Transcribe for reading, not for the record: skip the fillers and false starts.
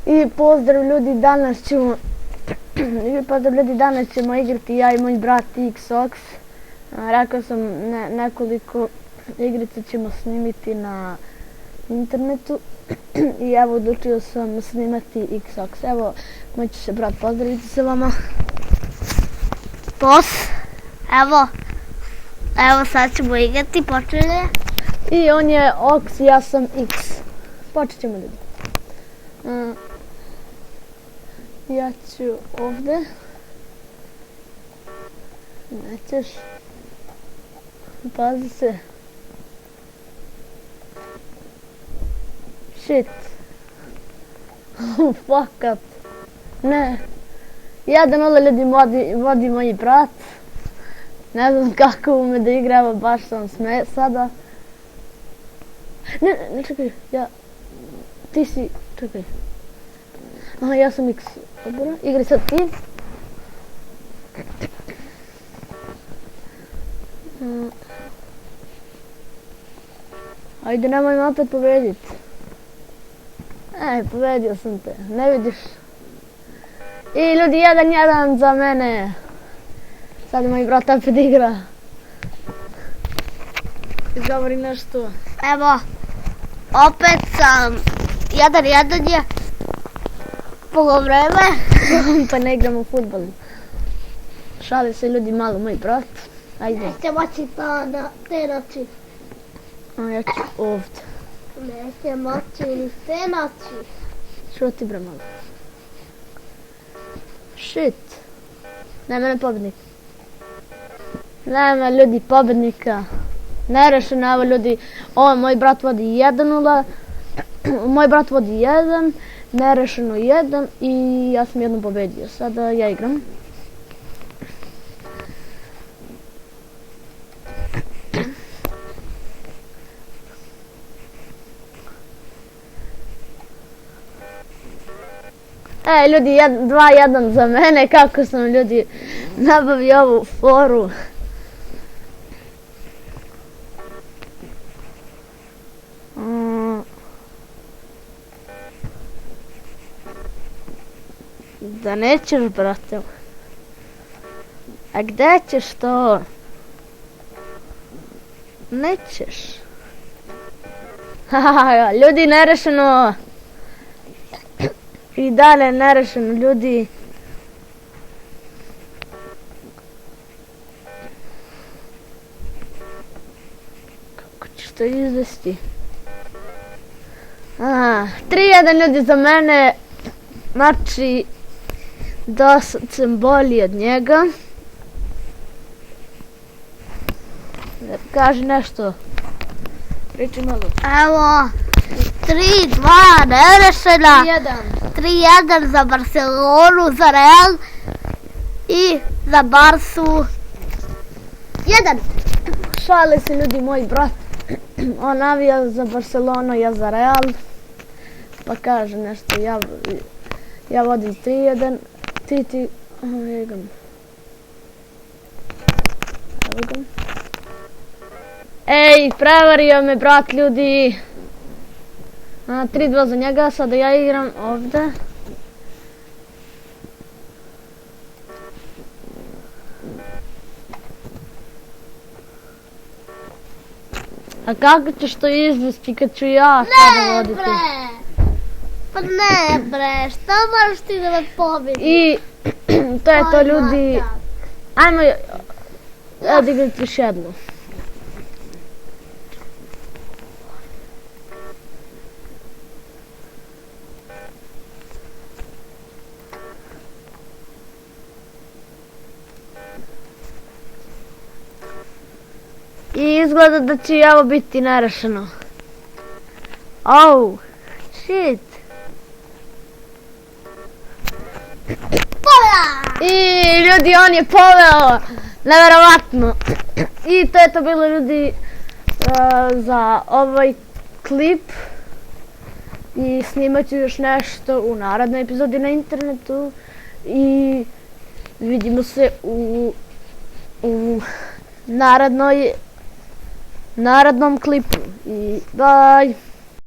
I pozdrav ljudi, danas ćemo igrati ja i moj brat Xox. Rekao sam nekoliko igrica ćemo snimiti na internetu i evo odlučio sam snimati Xox. Evo, moj će se brat pozdraviti sa vama. Evo sad ćemo igrati, počeli. I on je Ox, ja sam X. Počet ćemo ljudi. Ja ću ovdje. Nećeš. Pazi se. Shit. Fakat. Ne. 1-0 ljudi vodi moj brat. Ne znam kako ume da igra, evo baš sam sme sada. Ne, čekaj, ti si, čekaj. Aha, ja sam X, dobro, igri sad ti. Ajde, nemoj me opet pobedit. Pobedio sam te, ne vidiš. I ljudi, 1-1 za mene. Sad moj brat opet igra. Izgovori nešto. Evo, opet sam 1-1 je polovreme. Pa ne igramo fudbal. Šali se ljudi malo moj brat. Ajde. Neće moći to na te noći. Ja ću ovdje. Neće moći ni te noći. Šuti bre malo. Shit. Nema ne pobednik. Nema ljudi pobednika. Nerešeno, evo ljudi. Moj brat vodi 1-0. Moj brat vodi 1. Nerešeno 1. I ja sam jednom pobedio. Sada ja igram. Ljudi, 2-1 za mene. Kako sam ljudi nabavio ovu foru. Da nećeš, brate. A gde ćeš to? Nećeš. Haha, ljudi, nerešeno. I dalje nerešeno, ljudi. Kako ćeš to izvesti? 3-1 ljudi za mene. Znači, da sam bolji od njega. Kaži nešto. Pričaj malo. Evo, 3-2 nerešena. 3-1 za Barcelonu, za Real i za Barsu 1. Šale se ljudi, moj brat. On navija za Barcelonu, ja za Real. Pa kaže nešto, ja vodim 3-1. Ti. Evo ga. Ej, prevario me brat ljudi. 3-2 za njega, sada ja igram ovdje. A kako ćeš to izvesti kad ću ja sada voditi? Pa ne bre, šta moraš ti da me pobediš? I to je to ljudi. Ajmo, odigrati još jednu. I izgleda da će i ovo biti nerešeno. Oh, shit. I ljudi, on je poveo. Neverovatno. I to je to bilo ljudi za ovaj klip. I snimat ću još nešto u narednoj epizodi na internetu. I vidimo se u narednom klipu. I bye.